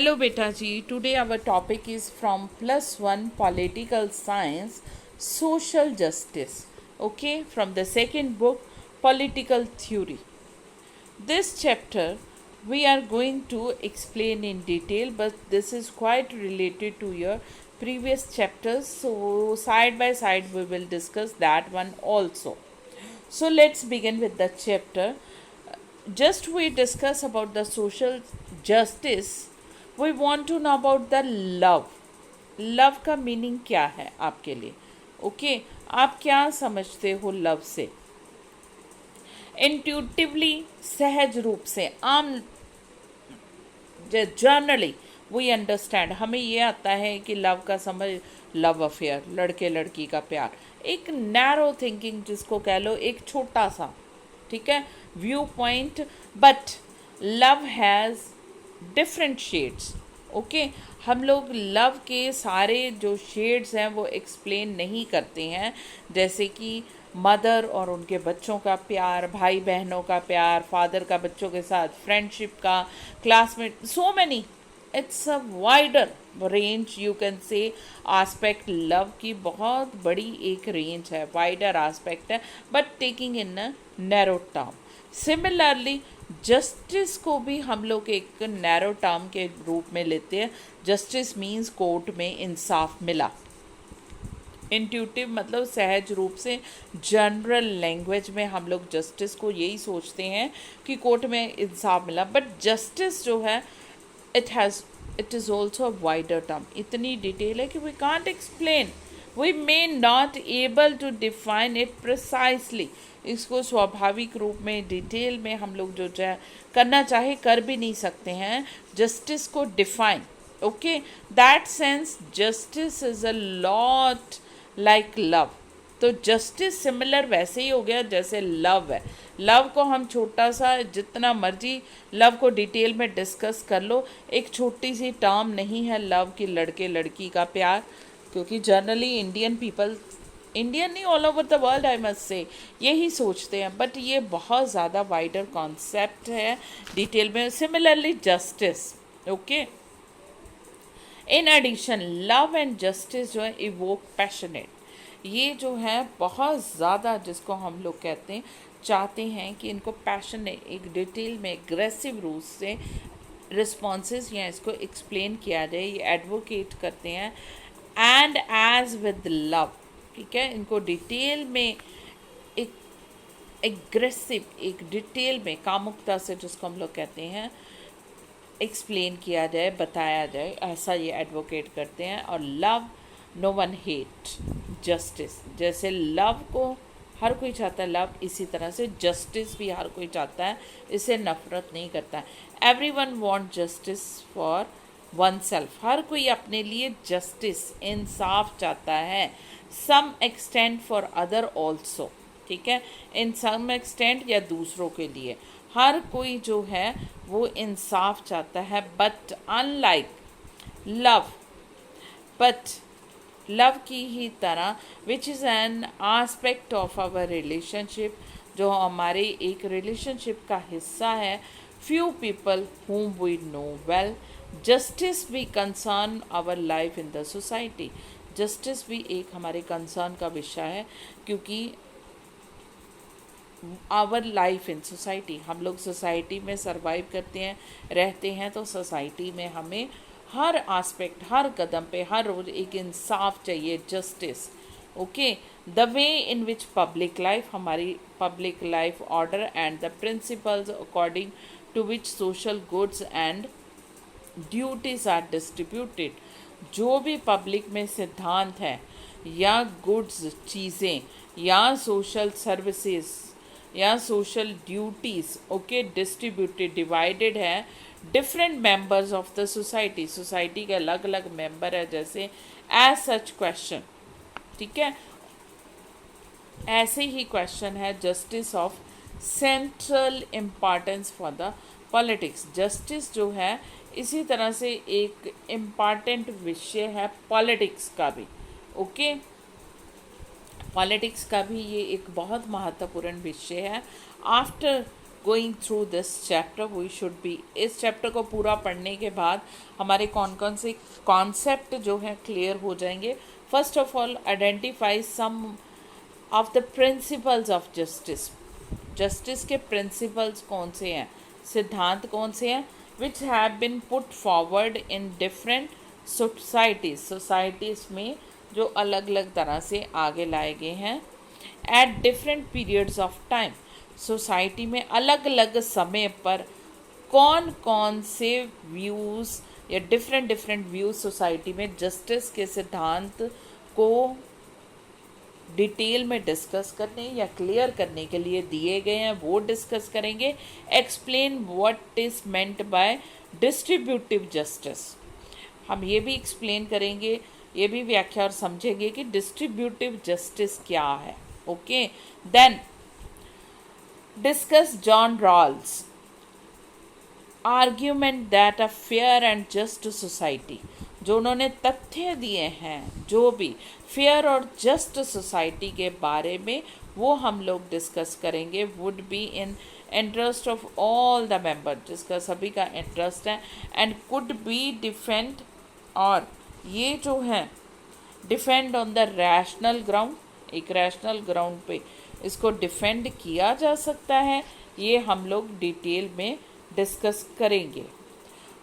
Hello beta ji, today our topic is from +1 political science, social justice. Okay, from the second book, political theory. This chapter we are going to explain in detail, but this is quite related to your previous chapters, so side by side we will discuss that one also. So let's begin with the chapter. Just we discuss about the social justice, we want to know about the love का meaning क्या है आपके लिए. Okay आप क्या समझते हो love से. इंट्यूटिवली, सहज रूप से, आम जनरली वी अंडरस्टैंड, हमें ये आता है कि लव का समझ लव अफेयर, लड़के लड़की का प्यार, एक नैरो थिंकिंग जिसको कह लो, एक छोटा सा, ठीक है, view point. But love has different shades. Okay हम लोग लव के सारे जो शेड्स हैं वो एक्सप्लेन नहीं करते हैं, जैसे कि मदर और उनके बच्चों का प्यार, भाई बहनों का प्यार, फादर का बच्चों के साथ, फ्रेंडशिप का, classmate, so many. It's a wider range, you can से आस्पेक्ट. लव की बहुत बड़ी एक रेंज है, वाइडर आस्पेक्ट है, but taking in a narrow term. Similarly justice को भी हम लोग एक नैरो टर्म के रूप में लेते हैं. जस्टिस मीन्स कोर्ट में इंसाफ मिला. इंट्यूटिव मतलब सहज रूप से, जनरल लैंग्वेज में हम लोग जस्टिस को यही सोचते हैं कि कोर्ट में इंसाफ मिला. बट जस्टिस जो है it is also a wider term. इतनी डिटेल है कि we can't explain, we may not able to define it precisely. इसको स्वाभाविक रूप में डिटेल में हम लोग जो करना चाहे कर भी नहीं सकते हैं जस्टिस को define. Okay that sense justice is a lot like love. तो जस्टिस सिमिलर वैसे ही हो गया जैसे लव है. लव को हम छोटा सा, जितना मर्जी लव को डिटेल में डिस्कस कर लो, एक छोटी सी टर्म नहीं है लव की, लड़के लड़की का प्यार. क्योंकि जनरली इंडियन पीपल, इंडियन नहीं all over the world I must say, यही सोचते हैं. बट ये बहुत ज़्यादा वाइडर कॉन्सेप्ट है डिटेल में. Similarly justice. Okay in addition love and justice जो है इवोक पैशनेट. ये जो है बहुत ज़्यादा, जिसको हम लोग कहते हैं, चाहते हैं कि इनको पैशनेट, एक डिटेल में एग्रेसिव रूप से रिस्पॉन्सेज या इसको एक्सप्लेन किया जाए, ये एडवोकेट करते हैं. एंड एज विद लव, ठीक है, इनको डिटेल में एक एग्रेसिव, एक डिटेल में कामुकता से, जिसको हम लोग कहते हैं, एक्सप्लेन किया जाए, बताया जाए, ऐसा ये एडवोकेट करते हैं. और love no one hate justice. जैसे लव को हर कोई चाहता है लव, इसी तरह से जस्टिस भी हर कोई चाहता है, इसे नफरत नहीं करता है. Everyone want justice for oneself. हर कोई अपने लिए जस्टिस, इंसाफ चाहता है. Some extent for other also, ठीक है, इन सम एक्सटेंट या दूसरों के लिए हर कोई जो है वो इंसाफ चाहता है. But unlike love, but love की ही तरह, which is an aspect of our relationship, जो हमारे एक रिलेशनशिप का हिस्सा है. Few people whom we know well, justice भी concern our life in the society. Justice भी एक हमारे कंसर्न का विषय है, क्योंकि आवर लाइफ इन सोसाइटी, हम लोग सोसाइटी में सर्वाइव करते हैं, रहते हैं, तो सोसाइटी में हमें हर आस्पेक्ट, हर कदम पे, हर रोज एक इंसाफ चाहिए, justice. Okay the way in which public life, हमारी public life order and the principles according to which social goods and duties are distributed. जो भी पब्लिक में सिद्धांत है या गुड्स, चीज़ें, या सोशल सर्विसेज या social duties, okay, distributed, divided है different members of the society. Society के अलग अलग मेंबर है, जैसे एज सच क्वेश्चन, ठीक है, ऐसे ही क्वेश्चन है justice of central importance for the politics. Justice जो है इसी तरह से एक इम्पॉर्टेंट विषय है पॉलिटिक्स का भी. ओके पॉलिटिक्स का भी ये एक बहुत महत्वपूर्ण विषय है. After going through this chapter we should be, इस चैप्टर को पूरा पढ़ने के बाद हमारे कौन कौन से कॉन्सेप्ट जो हैं क्लियर हो जाएंगे. First of all identify some of the principles of justice. Justice के प्रिंसिपल्स कौन से हैं, सिद्धांत कौन से हैं, which have been put forward in different societies में जो अलग अलग तरह से आगे लाए गए हैं at different periods of time. Society में अलग अलग समय पर कौन कौन से व्यूज़ या डिफरेंट व्यूज़ सोसाइटी में जस्टिस के सिद्धांत को डिटेल में डिस्कस करने या क्लियर करने के लिए दिए गए हैं, वो डिस्कस करेंगे. Explain what is meant by distributive justice. हम ये भी एक्सप्लेन करेंगे, ये भी व्याख्या और समझेंगे कि डिस्ट्रीब्यूटिव जस्टिस क्या है. Okay, then discuss John Rawls argument that a fair and just society. जो उन्होंने तथ्य दिए हैं जो भी फेयर और जस्ट सोसाइटी के बारे में, वो हम लोग डिस्कस करेंगे. Would be in interest of all the member, जिसका सभी का इंटरेस्ट है, एंड कुड बी डिफेंड, और ये जो है defend on the rational ground, एक रैशनल ग्राउंड पे इसको डिफेंड किया जा सकता है. ये हम लोग डिटेल में डिस्कस करेंगे.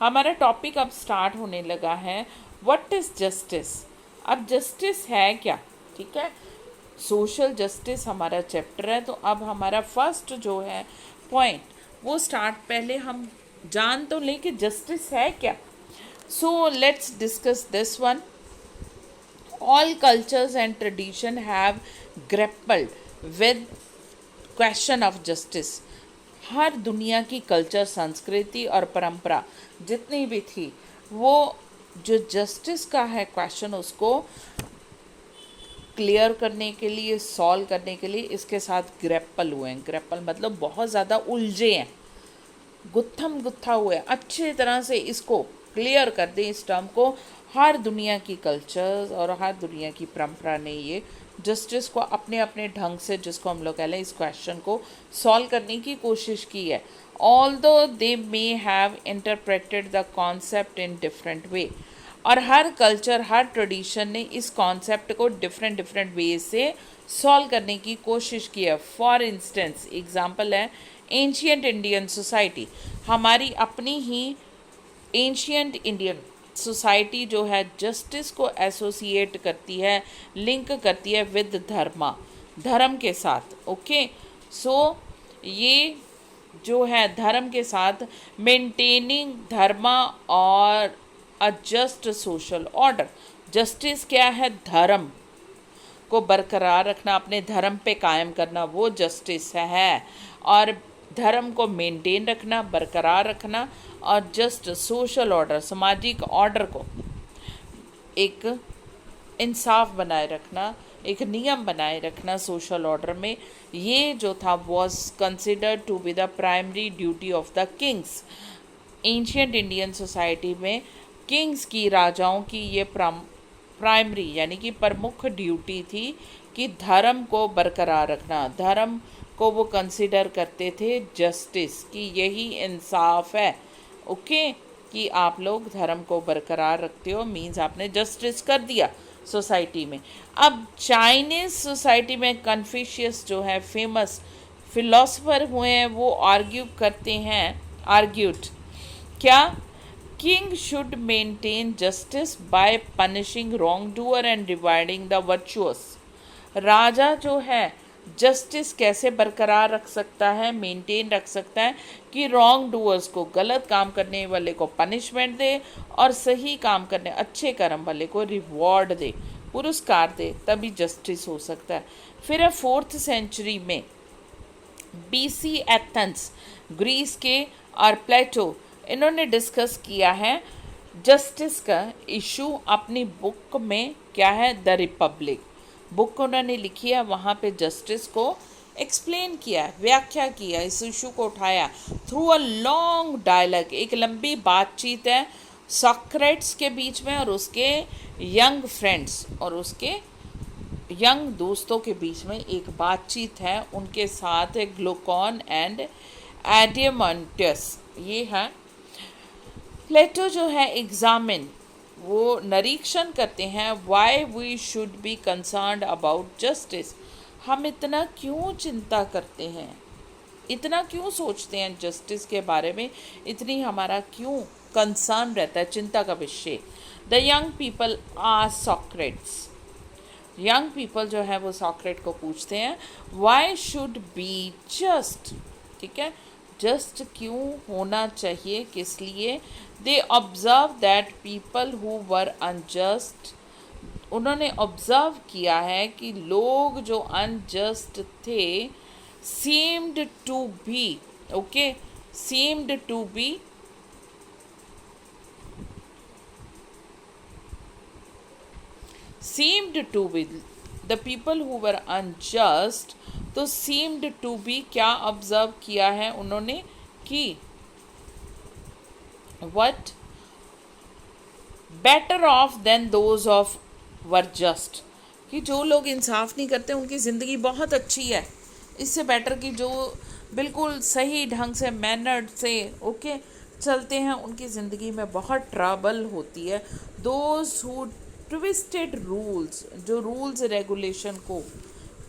हमारा टॉपिक अब स्टार्ट होने लगा है. What is justice. अब जस्टिस है क्या, ठीक है. सोशल जस्टिस हमारा चैप्टर है, तो अब हमारा फर्स्ट जो है पॉइंट वो स्टार्ट, पहले हम जान तो लें कि जस्टिस है क्या. So let's discuss this one. All cultures and tradition have grappled with question of justice. हर दुनिया की कल्चर, संस्कृति और परंपरा जितनी भी थी, वो जो जस्टिस का है क्वेश्चन, उसको क्लियर करने के लिए, सॉल्व करने के लिए इसके साथ ग्रैपल हुए हैं. ग्रैपल मतलब बहुत ज़्यादा उलझे हैं, गुत्थम गुत्था हुए हैं. अच्छी तरह से इसको क्लियर कर दें इस टर्म को. हर दुनिया की कल्चर्स और हर दुनिया की परंपरा ने ये जस्टिस को अपने अपने ढंग से, जिसको हम लोग कह लें, इस क्वेश्चन को सॉल्व करने की कोशिश की है. Although they may have interpreted the concept in different way. और हर कल्चर, हर ट्रेडिशन ने इस कॉन्सेप्ट को डिफरेंट वे से सॉल्व करने की कोशिश की है. फॉर इंस्टेंस, एग्जाम्पल है एंशियंट इंडियन सोसाइटी. हमारी अपनी ही एंशियंट इंडियन सोसाइटी जो है जस्टिस को एसोसिएट करती है, लिंक करती है विद धर्मा, धर्म के साथ. ओके, सो ये जो है धर्म के साथ, मेंटेनिंग धर्मा और अ जस्ट सोशल ऑर्डर. जस्टिस क्या है, धर्म को बरकरार रखना, अपने धर्म पे कायम करना, वो जस्टिस है. और धर्म को मेंटेन रखना, बरकरार रखना, और जस्ट सोशल ऑर्डर, सामाजिक ऑर्डर को एक इंसाफ बनाए रखना, एक नियम बनाए रखना सोशल ऑर्डर में, ये जो था was considered to be the primary duty of the kings. Ancient Indian society में किंग्स की, राजाओं की ये प्राइमरी यानी कि प्रमुख ड्यूटी थी कि धर्म को बरकरार रखना. धर्म को वो कंसिडर करते थे जस्टिस, कि यही इंसाफ है. ओके, कि आप लोग धर्म को बरकरार रखते हो, मीन्स आपने जस्टिस कर दिया सोसाइटी में. अब चाइनीज़ सोसाइटी में कन्फ्यूशियस जो है फेमस फिलोसफर हुए हैं, वो आर्ग्यूड क्या, king should maintain justice by punishing wrongdoer and rewarding the virtuous. राजा जो है जस्टिस कैसे बरकरार रख सकता है, मेंटेन रख सकता है, कि रॉन्ग डूअर्स को, गलत काम करने वाले को पनिशमेंट दे, और सही काम करने, अच्छे कर्म वाले को रिवॉर्ड दे, पुरस्कार दे, तभी जस्टिस हो सकता है. फिर 4th सेंचुरी में BC एथेंस, ग्रीस के, और प्लेटो, इन्होंने डिस्कस किया है जस्टिस का इशू अपनी बुक में. क्या है, द रिपब्लिक बुक उन्होंने लिखी है. वहाँ पे जस्टिस को एक्सप्लेन किया, व्याख्या किया, इस इशू को उठाया थ्रू अ लॉन्ग डायलॉग. एक लंबी बातचीत है सॉक्रेट्स के बीच में और उसके यंग फ्रेंड्स और उसके यंग दोस्तों के बीच में एक बातचीत है. उनके साथ ग्लूकॉन एंड एडियमंटस ये है। प्लेटो जो है एग्जामिन, वो निरीक्षण करते हैं why we should be concerned about justice. हम इतना क्यों चिंता करते हैं, इतना क्यों सोचते हैं जस्टिस के बारे में, इतनी हमारा क्यों कंसर्न रहता है, चिंता का विषय। The young people are Socrates, young people जो है वो सॉक्रेट को पूछते हैं वाई शुड बी जस्ट, ठीक है, जस्ट क्यों होना चाहिए, किस लिए। They observe that people who were unjust, उन्होंने ऑब्जर्व किया है कि लोग जो अनजस्ट थे seemed to be, okay, seemed to be seemed to be the people who were unjust, तो seemed to be क्या ऑब्जर्व किया है उन्होंने कि what better off than those of were just, कि जो लोग इंसाफ नहीं करते उनकी ज़िंदगी बहुत अच्छी है, इससे बेटर कि जो बिल्कुल सही ढंग से मैनर्ड से ओके चलते हैं उनकी ज़िंदगी में बहुत ट्रबल होती है। दोज हु ट्विस्टेड रूल्स, जो रूल्स रेगुलेशन को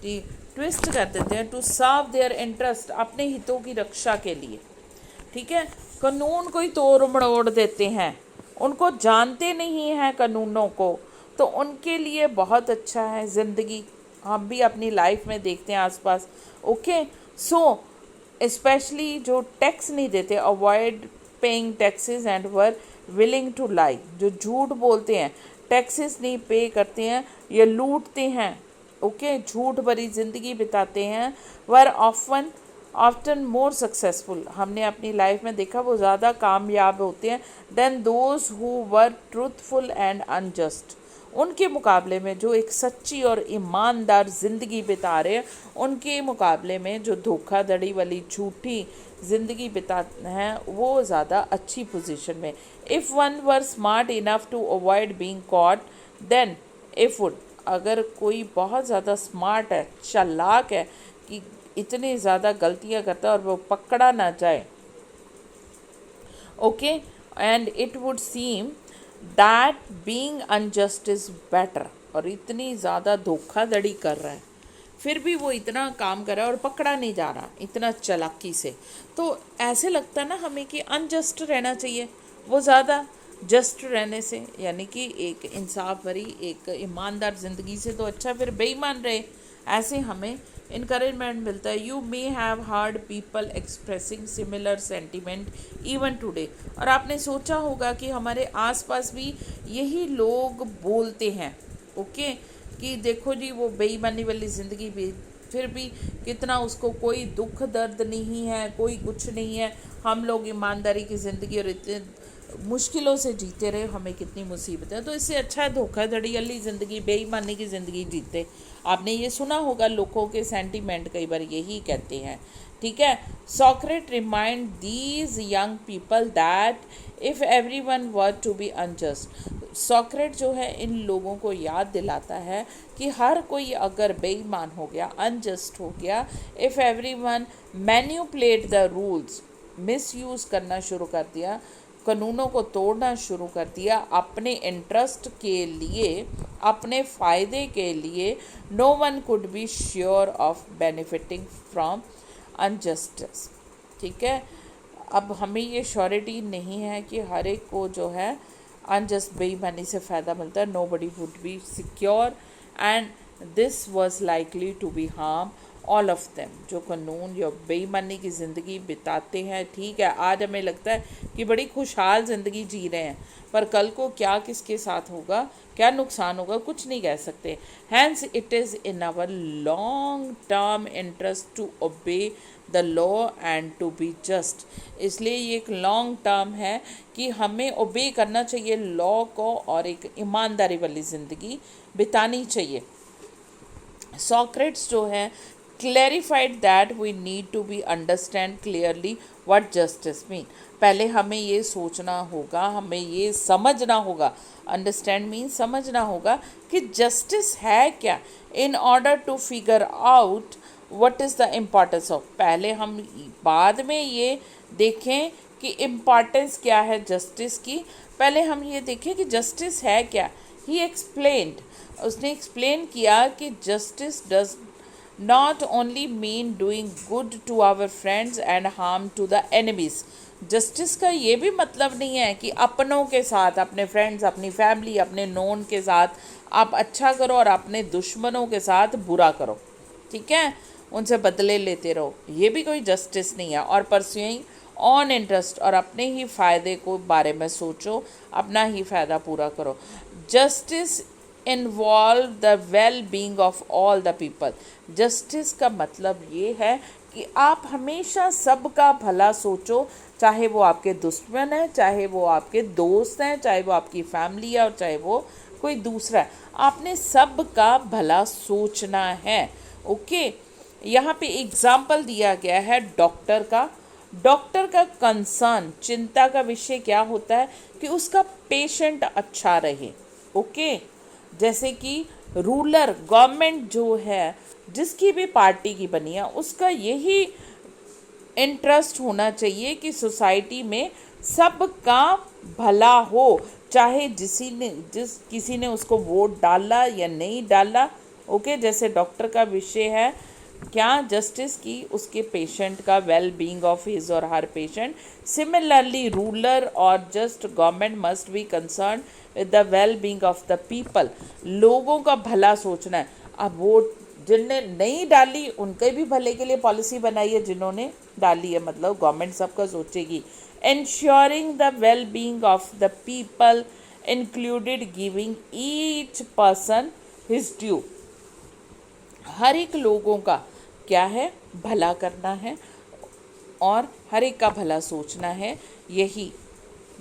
ट्विस्ट कर देते हैं टू सर्व देयर इंटरेस्ट, अपने हितों की रक्षा के लिए, ठीक है, कानून को ही तोड़ मड़ोड़ देते हैं, उनको जानते नहीं हैं कानूनों को, तो उनके लिए बहुत अच्छा है ज़िंदगी। हम भी अपनी लाइफ में देखते हैं आसपास, ओके। सो स्पेशली जो टैक्स नहीं देते, avoid paying taxes and were willing to lie, जो झूठ बोलते हैं, टैक्सेस नहीं पे करते हैं या लूटते हैं, ओके, झूठ भरी ज़िंदगी बिताते हैं, वर ऑफ्टन मोर सक्सेसफुल, हमने अपनी लाइफ में देखा वो ज़्यादा कामयाब होते हैं then those who were truthful and unjust, उनके मुकाबले में जो एक सच्ची और ईमानदार ज़िंदगी बिता रहे हैं, उनके मुकाबले में जो धोखाधड़ी वाली झूठी ज़िंदगी बिताते हैं वो ज़्यादा अच्छी पोजीशन में। If one were smart enough to avoid being caught then if would, अगर कोई बहुत ज़्यादा स्मार्ट है, चालाक है कि इतनी ज़्यादा गलतियाँ करता है और वो पकड़ा ना जाए, okay, and it would seem that being unjust is better, और इतनी ज़्यादा धोखाधड़ी कर रहा है फिर भी वो इतना काम कर रहा है और पकड़ा नहीं जा रहा इतना चालाकी से, तो ऐसे लगता है ना हमें कि अनजस्ट रहना चाहिए वो ज़्यादा जस्ट रहने से, यानी कि एक इंसाफ भरी एक ईमानदार ज़िंदगी से तो अच्छा फिर बेईमान रहे, ऐसे हमें इनकरेजमेंट मिलता है। You may have heard people expressing similar sentiment even today, और आपने सोचा होगा कि हमारे आसपास भी यही लोग बोलते हैं, ओके, कि देखो जी वो बेईमानी वाली ज़िंदगी भी फिर भी कितना उसको कोई दुख दर्द नहीं है, कोई कुछ नहीं है, हम लोग ईमानदारी की ज़िंदगी और इतने मुश्किलों से जीते रहे, हमें कितनी मुसीबत है, तो इससे अच्छा है धोखाधड़ी वाली ज़िंदगी, बेईमानी की ज़िंदगी जीते। आपने ये सुना होगा, लोगों के सेंटीमेंट कई बार यही कहते हैं, ठीक है। Socrates remind these young people that if every one were to be unjust, Socrates जो है इन लोगों को याद दिलाता है कि हर कोई अगर बेईमान हो गया, अनजस्ट हो गया, if every one manipulate the rules, misuse करना शुरू कर दिया, कानूनों को तोड़ना शुरू कर दिया अपने इंटरेस्ट के लिए, अपने फ़ायदे के लिए, no one could be sure of benefiting from injustice, ठीक है। अब हमें ये श्योरिटी नहीं है कि हर एक को जो है अनजस्ट बेईमानी से फ़ायदा मिलता है, nobody would be secure and this was likely to be harm all of them, जो कानून या बेईमानी की ज़िंदगी बिताते हैं, ठीक है, आज हमें लगता है कि बड़ी खुशहाल ज़िंदगी जी रहे हैं, पर कल को क्या किसके साथ होगा, क्या नुकसान होगा, कुछ नहीं कह सकते। Hence it is in our long term interest to obey the law and to be just, इसलिए ये एक लॉन्ग टर्म है कि हमें ओबे करना चाहिए लॉ को और एक ईमानदारी वाली ज़िंदगी बितानी चाहिए। सॉक्रेट्स जो है clarified that we need to be understand clearly what justice mean, पहले हमें ये सोचना होगा, हमें ये समझना होगा, understand means समझना होगा कि justice है क्या, in order to figure out what is the importance of, पहले हम बाद में ये देखें कि इम्पॉर्टेंस क्या है जस्टिस की, पहले हम ये देखें कि जस्टिस है क्या। ही एक्सप्लेन्ड, उसने एक्सप्लेन किया कि justice does not only mean doing good to our friends and harm to the enemies. Justice का ये भी मतलब नहीं है कि अपनों के साथ, अपने फ्रेंड्स, अपनी फैमिली, अपने नोन के साथ आप अच्छा करो और अपने दुश्मनों के साथ बुरा करो, ठीक है, उनसे बदले लेते रहो, ये भी कोई जस्टिस नहीं है। और परस्यूइंग ऑन इंटरेस्ट, और अपने ही फ़ायदे को बारे में सोचो, अपना ही फ़ायदा पूरा करो। Justice involve the well being of all the people. Justice का मतलब ये है कि आप हमेशा सबका भला सोचो, चाहे वो आपके दुश्मन है, चाहे वो आपके दोस्त हैं, चाहे वो आपकी फैमिली है और चाहे वो कोई दूसरा है, आपने सबका भला सोचना है। ओके, यहाँ पे एग्जाम्पल दिया गया है डॉक्टर का। डॉक्टर का कंसर्न, चिंता का विषय क्या होता है कि उसका पेशेंट अच्छा रहे। ओके, जैसे कि रूलर गवर्नमेंट जो है, जिसकी भी पार्टी की बनी है, उसका यही इंटरेस्ट होना चाहिए कि सोसाइटी में सबका भला हो, चाहे किसी ने उसको वोट डाला या नहीं डाला। ओके, जैसे डॉक्टर का विषय है क्या, जस्टिस की उसके पेशेंट का वेल बीइंग ऑफ हिज और हर पेशेंट। सिमिलरली रूलर और just government must be concern with the well being of the people. लोगों का भला सोचना है। अब वोट जिनने नहीं डाली उनके भी भले के लिए पॉलिसी बनाई है, जिन्होंने डाली है मतलब गवर्नमेंट सबका सोचेगी। ensuring the well-being of the people included giving each person his due। हर एक लोगों का क्या है, भला करना है और हर एक का भला सोचना है, यही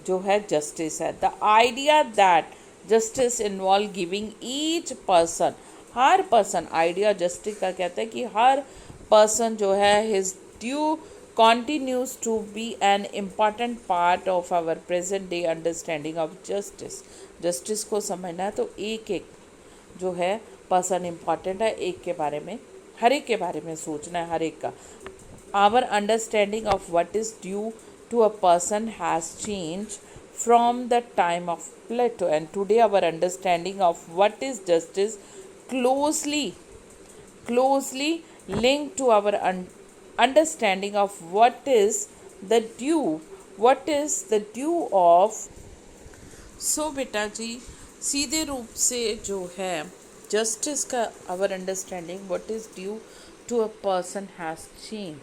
जो है जस्टिस है। The idea that justice involve giving each person, her person, idea justice का कहता है कि हर पर्सन जो है his due continues to be an important part of our present day understanding of justice। Justice को समझना है तो एक एक जो है पर्सन इम्पॉर्टेंट है, एक के बारे में, हर एक के बारे में सोचना है, हर एक का। Our understanding of what is due to a person has change from the time of Plato and today our understanding of what is justice closely linked to our understanding of what is the due of। सो बेटा जी, सीधे रूप से जो है justice का our understanding what is due to a person has change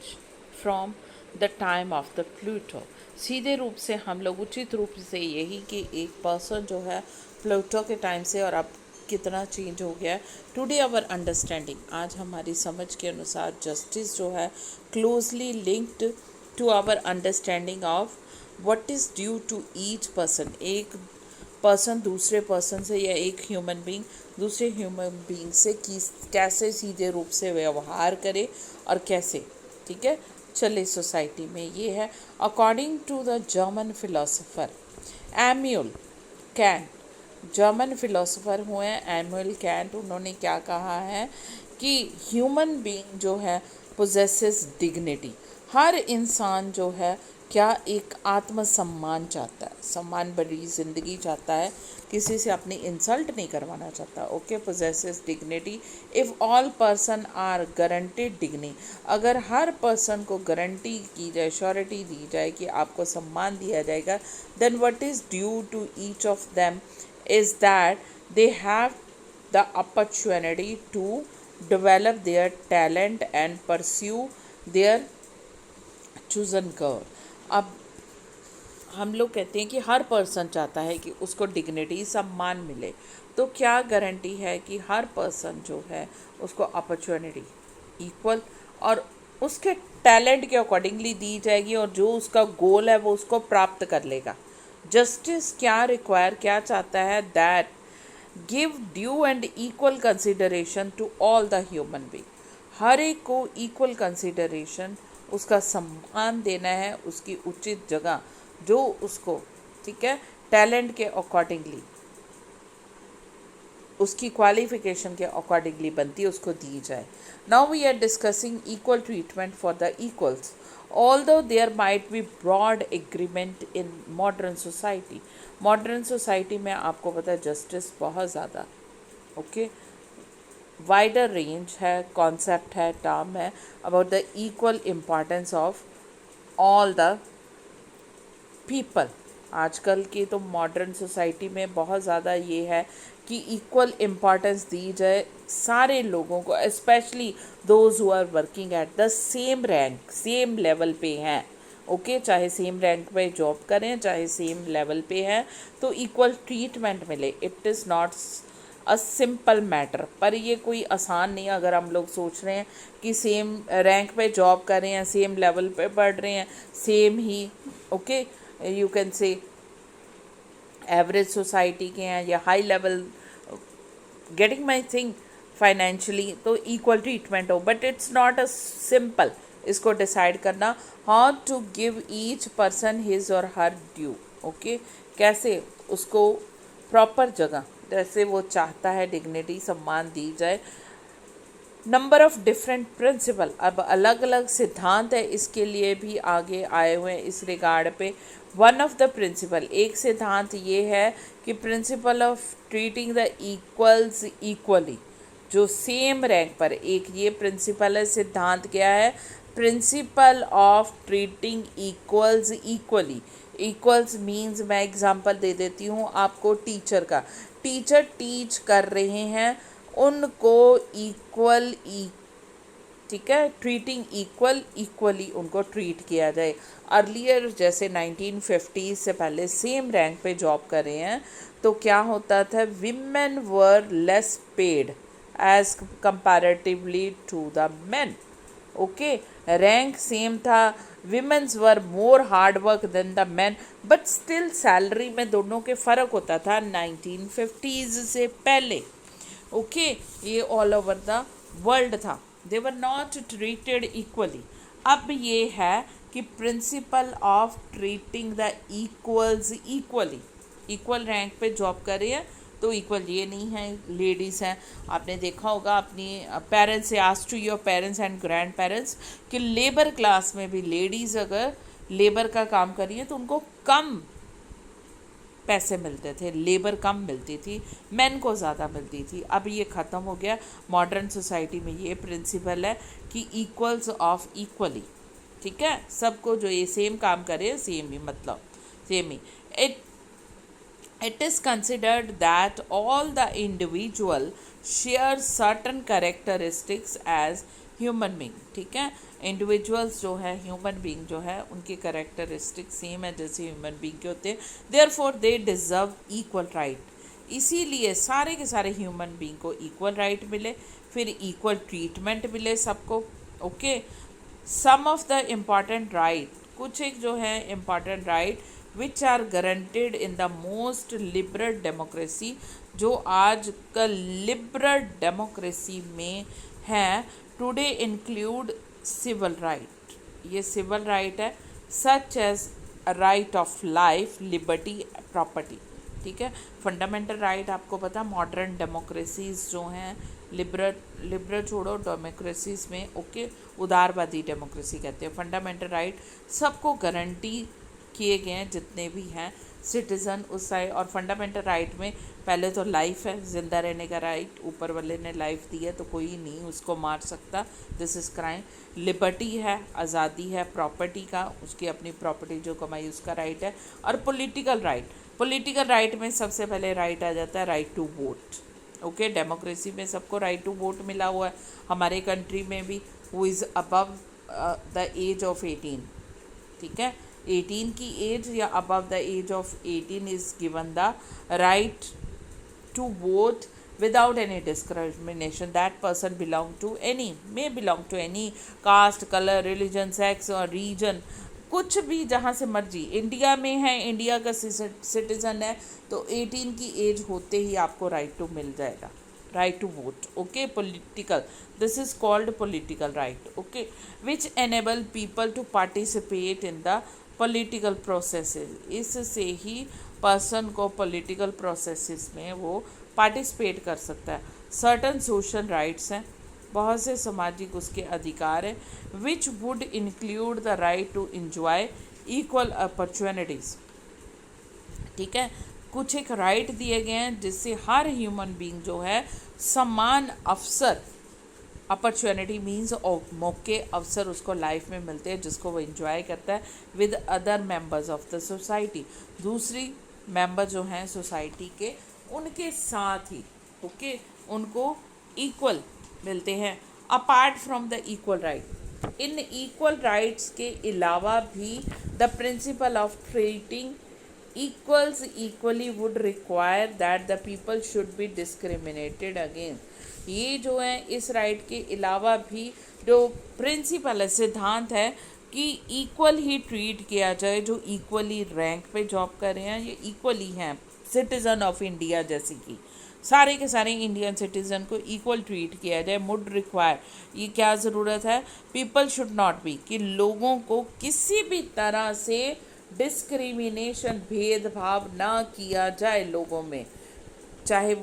from the time of the Pluto. सीधे रूप से हम लोग उचित रूप से यही कि एक पर्सन जो है प्लूटो के टाइम से और अब कितना चेंज हो गया है। टुडे आवर अंडरस्टैंडिंग, आज हमारी समझ के अनुसार जस्टिस जो है closely linked to our understanding of what is due to each person. एक पर्सन दूसरे पर्सन से या एक ह्यूमन बीइंग दूसरे ह्यूमन बीइंग से कैसे सीधे रूप से व्यवहार करे और कैसे, ठीक है, चले सोसाइटी में, ये है। According to the German philosopher Immanuel Kant, German philosopher हुए हैं एम्यूल कैंट, उन्होंने क्या कहा है कि ह्यूमन बीइंग जो है पोजेसेस डिग्निटी। हर इंसान जो है क्या एक आत्मसम्मान चाहता है, सम्मान भरी ज़िंदगी चाहता है, किसी से अपनी इंसल्ट नहीं करवाना चाहता। Okay, possesses dignity if all person are guaranteed dignity, अगर हर पर्सन को गारंटी की जाए, श्योरिटी दी जाए कि आपको सम्मान दिया जाएगा, then what is due to each of them is that they have the opportunity to develop their talent and pursue their chosen goal। अब हम लोग कहते हैं कि हर पर्सन चाहता है कि उसको डिग्निटी, सम्मान मिले, तो क्या गारंटी है कि हर पर्सन जो है उसको अपॉर्चुनिटी इक्वल और उसके टैलेंट के अकॉर्डिंगली दी जाएगी और जो उसका गोल है वो उसको प्राप्त कर लेगा। जस्टिस क्या रिक्वायर, क्या चाहता है, that give due and equal consideration to all the human being, हर एक को इक्वल कंसिडरेशन, उसका सम्मान देना है, उसकी उचित जगह जो उसको, ठीक है, टैलेंट के अकॉर्डिंगली। उसकी क्वालिफिकेशन के अकॉर्डिंगली बनती है उसको दी जाए. Now we are discussing equal treatment for the equals. Although there might be broad agreement in modern society. Modern society में आपको पता है जस्टिस बहुत ज़्यादा ओके वाइडर रेंज है, कॉन्सेप्ट है, टर्म है about the equal importance of all the people. आजकल की तो मॉडर्न सोसाइटी में बहुत ज़्यादा ये है कि इक्वल इम्पॉर्टेंस दी जाए सारे लोगों को, specially those who are working at the same rank, same level पे हैं ओके चाहे सेम रैंक पे जॉब करें चाहे सेम लेवल पे हैं तो इक्वल ट्रीटमेंट मिले. It is not a simple matter, पर ये कोई आसान नहीं. अगर हम लोग सोच रहे हैं कि सेम रैंक पे जॉब कर रहे हैं, सेम लेवल पे पढ़ रहे हैं, सेम ही okay you can say average society के हैं या high level getting my thing financially, तो इक्वल ट्रीटमेंट हो. But it's not a simple इसको डिसाइड करना how to give each person his और हर ड्यू. ओके कैसे उसको प्रॉपर जगह जैसे वो चाहता है डिग्निटी सम्मान दी जाए. नंबर ऑफ डिफरेंट प्रिंसिपल, अब अलग अलग सिद्धांत है इसके लिए भी आगे आए हुए हैं इस रिगार्ड पे. वन ऑफ द प्रिंसिपल, एक सिद्धांत ये है कि principle of treating the equals equally, जो सेम रैंक पर, एक ये प्रिंसिपल है. सिद्धांत क्या है? Principle of treating equals equally. Equals means, मैं एग्जांपल दे देती हूँ आपको टीचर का. टीचर टीच कर रहे हैं, उनको इक्वल ठीक है ट्रीटिंग इक्वल इक्वली उनको ट्रीट किया जाए. अर्लियर जैसे 1950 से पहले सेम रैंक पे जॉब कर रहे हैं तो क्या होता था, women were less paid as comparatively to the men. Okay rank same था, womens were more hard work than the man, but still salary में दोनों के फ़र्क होता था 1950s से पहले. ओके ये ऑल ओवर द वर्ल्ड था. दे वर नॉट ट्रीटेड इक्वली. अब ये है कि principle of treating the equals equally, equal rank पे जॉब कर रही है तो इक्वल ये नहीं है लेडीज़ हैं. आपने देखा होगा अपनी पेरेंट्स से, ask to your parents and grandparents कि लेबर क्लास में भी लेडीज़ अगर लेबर का काम कर रही है तो उनको कम पैसे मिलते थे, लेबर कम मिलती थी, मेन को ज़्यादा मिलती थी. अब ये ख़त्म हो गया. मॉडर्न सोसाइटी में ये प्रिंसिपल है कि इक्वल्स ऑफ इक्वली. ठीक है, सबको जो ये सेम काम करे सेम ही, मतलब same he. It is considered that all the individual share certain characteristics as human being. ठीक है, इंडिविजुअल्स जो है ह्यूमन बीइंग जो है उनके कैरेक्टरिस्टिक सेम है जैसे ह्यूमन बीइंग के होते हैं. Therefore they deserve equal right. इसीलिए सारे के सारे ह्यूमन बीइंग को इक्वल राइट मिले, फिर इक्वल ट्रीटमेंट मिले सबको. Okay some of the important right, कुछ एक जो है important right which are guaranteed in the most liberal democracy, जो आज कल लिबरल डेमोक्रेसी में है. टुडे इंक्लूड सिविल राइट, ये सिविल राइट है, such as right of life, liberty, property. ठीक है, फंडामेंटल राइट आपको पता मॉडर्न डेमोक्रेसीज जो हैं, लिबरल छोड़ो, डेमोक्रेसीज में ओके उदारवादी डेमोक्रेसी कहते हैं. फंडामेंटल राइट सबको गारंटी किए गए हैं जितने भी हैं सिटीज़न उस साइड. और फंडामेंटल राइट में पहले तो लाइफ है, ज़िंदा रहने का राइट, ऊपर वाले ने लाइफ दी है तो कोई नहीं उसको मार सकता, दिस इज़ क्राइम. लिबर्टी है, आज़ादी है प्रॉपर्टी का, उसकी अपनी प्रॉपर्टी जो कमाई उसका राइट है. और पॉलिटिकल राइट, पॉलिटिकल राइट में सबसे पहले राइट आ जाता है right to vote. Okay democracy में सबको राइट टू वोट मिला हुआ है. हमारे कंट्री में भी who is above the age of 18, ठीक है 18 की एज या above the age of 18 is given the right to vote without any discrimination. That person may belong to any caste, color, religion, sex or region, कुछ भी जहाँ से मर्जी. India में है, इंडिया का सिटीज़न है तो 18 की एज होते ही आपको राइट टू मिल जाएगा, right to vote. Okay political, this is called political right. Okay which enable people to participate in the political processes. इससे ही पर्सन को पॉलिटिकल प्रोसेसेस में वो पार्टिसिपेट कर सकता है। सर्टन सोशल राइट्स हैं, बहुत से सामाजिक उसके अधिकार हैं, which would include the right to enjoy equal opportunities. ठीक है, कुछ एक राइट दिए गए हैं जिससे हर ह्यूमन बीइंग जो है समान अवसर, अपॉर्चुनिटी मीन्स मौके, अवसर उसको लाइफ में मिलते हैं जिसको वो इन्जॉय करता है with other members of the society, दूसरी मेंबर जो हैं सोसाइटी के उनके साथ ही, ओके, उनको इक्वल मिलते हैं। Apart from the equal right, in equal rights के अलावा भी the principle of treating equals equally would require that the people should be discriminated against। ये जो है इस राइट के अलावा भी जो प्रिंसिपल है, सिद्धांत है कि इक्वल ही ट्रीट किया जाए, जो इक्वली रैंक पे जॉब कर रहे हैं ये इक्वली हैं सिटीज़न ऑफ इंडिया, जैसे कि सारे के सारे इंडियन सिटीज़न को इक्वल ट्रीट किया जाए। वुड रिक्वायर, ये क्या ज़रूरत है, पीपल शुड नॉट बी, कि लोगों को किसी भी तरह से डिस्क्रिमिनेशन, भेदभाव ना किया जाए लोगों में, चाहे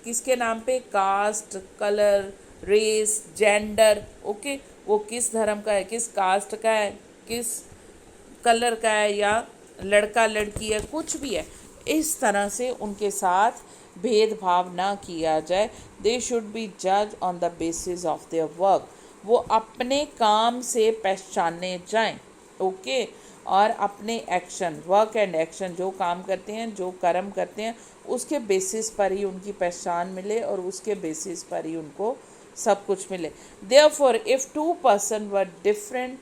किसके नाम पे, caste, colour, race, gender, okay, वो किस धर्म का है, किस कास्ट का है, किस कलर का है, या लड़का लड़की है, कुछ भी है, इस तरह से उनके साथ भेदभाव ना किया जाए। दे शुड बी जज on the basis of their work, वो अपने काम से पहचाने जाएं, ओके, और अपने एक्शन, वर्क एंड एक्शन, जो काम करते हैं, जो कर्म करते हैं, उसके बेसिस पर ही उनकी पहचान मिले और उसके बेसिस पर ही उनको सब कुछ मिले। Therefore if two person were different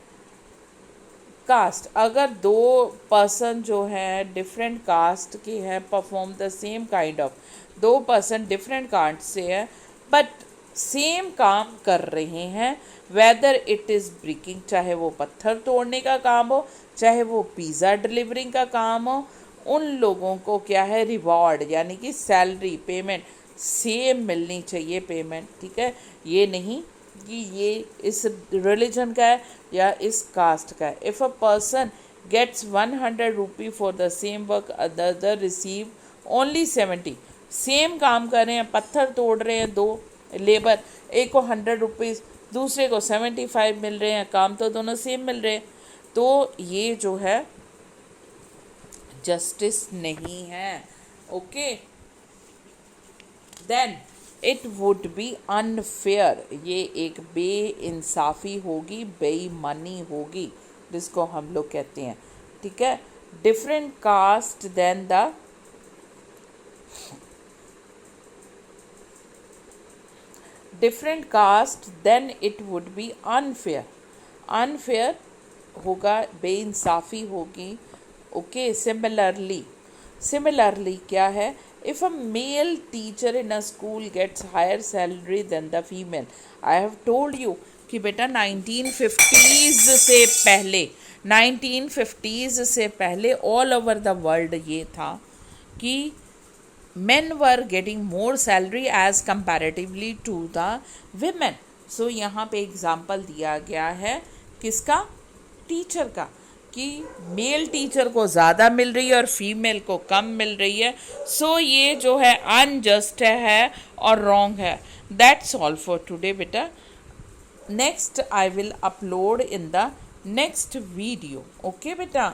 caste, अगर दो पर्सन जो हैं डिफरेंट कास्ट के हैं, perform the same kind of, दो पर्सन डिफरेंट कास्ट से हैं बट सेम काम कर रहे हैं, वेदर इट इज़ ब्रेकिंग, चाहे वो पत्थर तोड़ने का काम हो, चाहे वो पिज़्ज़ा डिलीवरिंग का काम हो, उन लोगों को क्या है, रिवॉर्ड यानी कि सैलरी, पेमेंट सेम मिलनी चाहिए पेमेंट। ठीक है, ये नहीं कि ये इस रिलीजन का है या इस कास्ट का है। If a person gets 100 rupee for the same work, other receive only 70, same काम कर रहे हैं, पत्थर तोड़ रहे हैं दो लेबर, एक को 100 रुपीज़, दूसरे को 75 मिल रहे हैं, काम तो दोनों सेम मिल रहे हैं, तो ये जो है जस्टिस नहीं है, okay. Then it would be unfair, ये एक बेइंसाफ़ी होगी, बेईमानी होगी, जिसको हम लोग कहते हैं। ठीक है, different caste then the different caste then it would be unfair, unfair होगा, बेइंसाफ़ी होगी, ओके। सिमिलरली क्या है, if a male teacher in a school gets higher salary than the female, I have told you कि बेटा 1950s से पहले, 1950s से पहले ऑल ओवर द वर्ल्ड ये था कि men were getting more salary as comparatively to the women। so यहाँ पे एग्जाम्पल दिया गया है किसका, टीचर का, कि मेल टीचर को ज़्यादा मिल रही है और फीमेल को कम मिल रही है। सो ये जो है अनजस्ट है और रॉन्ग है। दैट्स ऑल फॉर टुडे बेटा। Next I will upload in the next video, okay बेटा।